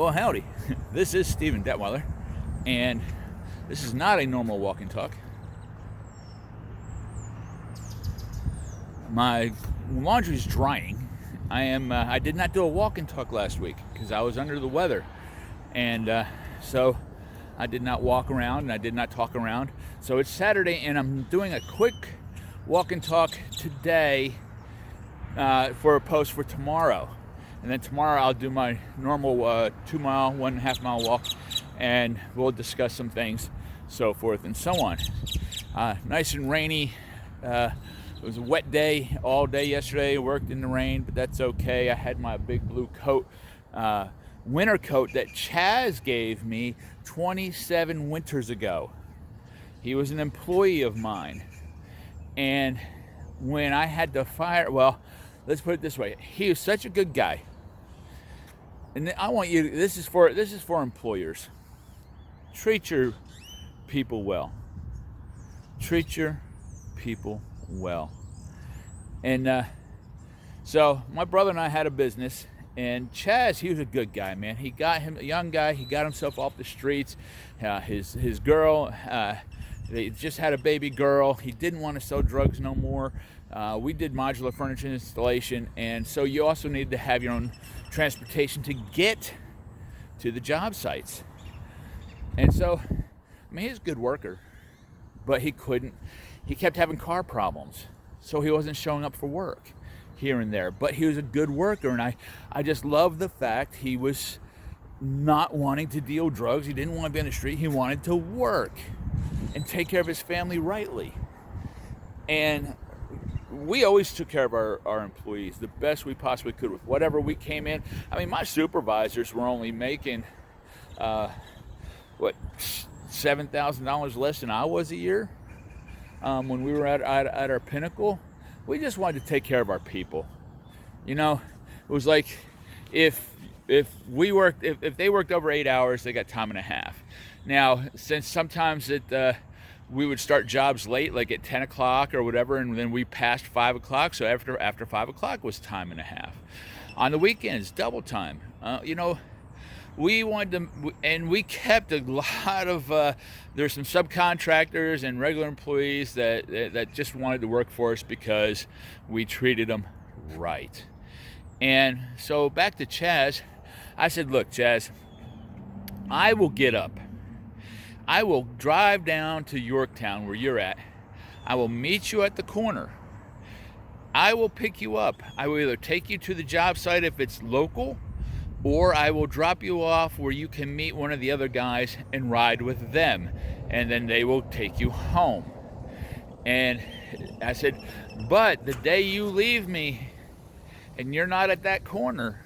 Well, howdy. This is Stephen Detweiler, and this is not a normal walk and talk. My laundry's drying. I did not do a walk and talk last week because I was under the weather, and so I did not walk around and I did not talk around. So it's Saturday, and I'm doing a quick walk and talk today for a post for tomorrow. And then tomorrow I'll do my normal 2-mile, 1.5 mile walk, and we'll discuss some things, so forth and so on. Nice and rainy. It was a wet day all day yesterday. I worked in the rain, but that's okay. I had my big blue coat, winter coat that Chaz gave me 27 winters ago. He was an employee of mine. And when I had to fire, well, let's put it this way. He was such a good guy. And I want you, this is for employers. Treat your people well. Treat your people well. And so my brother and I had a business, and Chaz, he was a good guy, man. He got him, a young guy, he got himself off the streets. His girl, they just had a baby girl. He didn't want to sell drugs no more. We did modular furniture installation, and so you also need to have your own transportation to get to the job sites. And so, I mean, he's a good worker, but he kept having car problems, so he wasn't showing up for work here and there. But he was a good worker, and I just love the fact he was not wanting to deal drugs. He didn't want to be on the street. He wanted to work and take care of his family rightly. And we always took care of our employees the best we possibly could with whatever we came in. I mean, my supervisors were only making, $7,000 less than I was a year when we were at our pinnacle. We just wanted to take care of our people. You know, it was like if they worked over 8 hours, they got time and a half. Now, since sometimes we would start jobs late, like at 10 o'clock or whatever, and then we passed 5 o'clock, so after 5 o'clock was time and a half. On the weekends, double time. We wanted to, and we kept a lot of, there's some subcontractors and regular employees that just wanted to work for us because we treated them right. And so back to Chaz, I said, look, Chaz, I will get up. I will drive down to Yorktown where you're at. I will meet you at the corner. I will pick you up. I will either take you to the job site if it's local, or I will drop you off where you can meet one of the other guys and ride with them. And then they will take you home. And I said, but the day you leave me and you're not at that corner,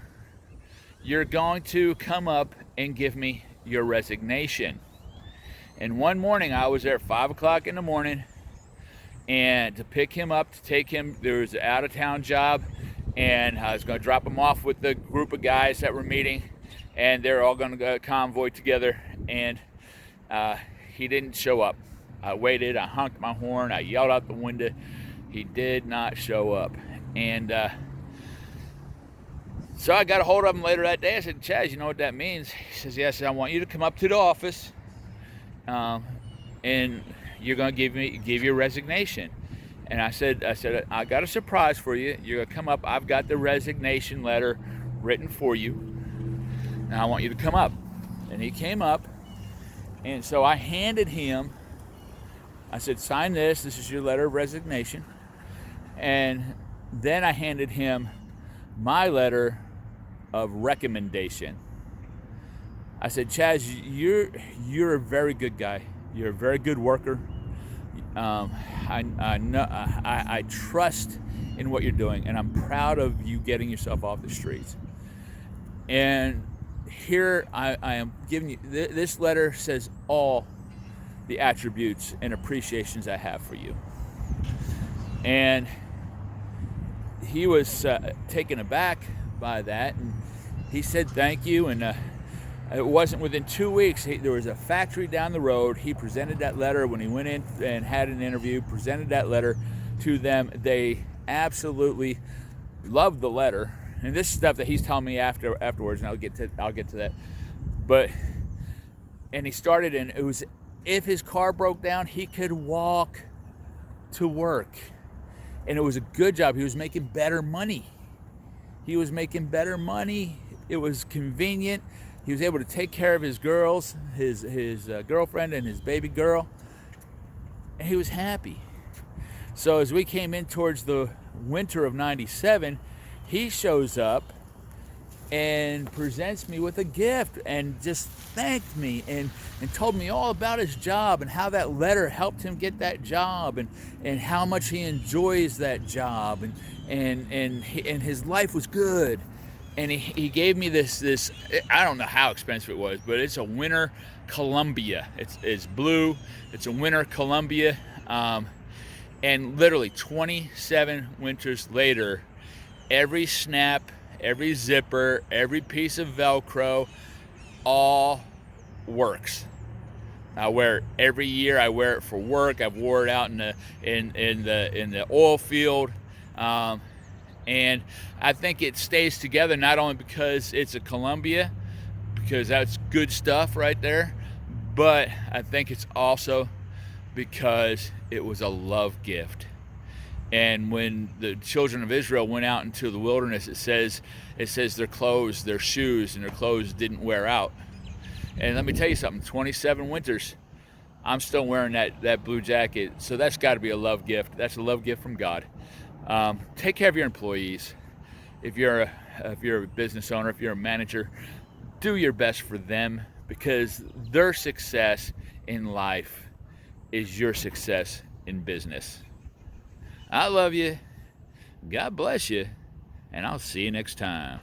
you're going to come up and give me your resignation. And one morning I was there at 5 o'clock in the morning, and to pick him up, to take him, there was an out-of-town job, and I was going to drop him off with the group of guys that were meeting, and they're all going to go convoy together, and he didn't show up. I waited, I honked my horn, I yelled out the window. He did not show up. And so I got a hold of him later that day. I said, Chaz, you know what that means? He says, yes, I want you to come up to the office, and you're going to give your resignation. And I said, I got a surprise for you. You're going to come up. I've got the resignation letter written for you. Now I want you to come up. And he came up. And so I handed him, I said, sign this. This is your letter of resignation. And then I handed him my letter of recommendation. I said, Chaz, you're a very good guy. You're a very good worker. I trust in what you're doing, and I'm proud of you getting yourself off the streets. And here I am giving you, this letter says all the attributes and appreciations I have for you. And he was taken aback by that, and he said thank you. And it wasn't within 2 weeks, there was a factory down the road. He presented that letter when he went in and had an interview, presented that letter to them. They absolutely loved the letter. And this is stuff that he's telling me afterwards, and I'll get to that. But, and he started, and it was, if his car broke down, he could walk to work. And it was a good job. He was making better money. It was convenient. He was able to take care of his girls, his girlfriend and his baby girl. And he was happy. So as we came in towards the winter of 97, he shows up and presents me with a gift and just thanked me and told me all about his job and how that letter helped him get that job and how much he enjoys that job and his life was good. And he gave me this, I don't know how expensive it was, but it's a winter Columbia. It's blue. It's a winter Columbia. And literally 27 winters later, every snap, every zipper, every piece of Velcro, all works. I wear it every year. I wear it for work. I've wore it out in the oil field. And I think it stays together not only because it's a Columbia, because that's good stuff right there, but I think it's also because it was a love gift. And when the children of Israel went out into the wilderness, it says their clothes, their shoes, and their clothes didn't wear out. And let me tell you something, 27 winters, I'm still wearing that blue jacket. So that's got to be a love gift. That's a love gift from God. Take care of your employees. If you're a business owner, if you're a manager, do your best for them, because their success in life is your success in business. I love you. God bless you. And I'll see you next time.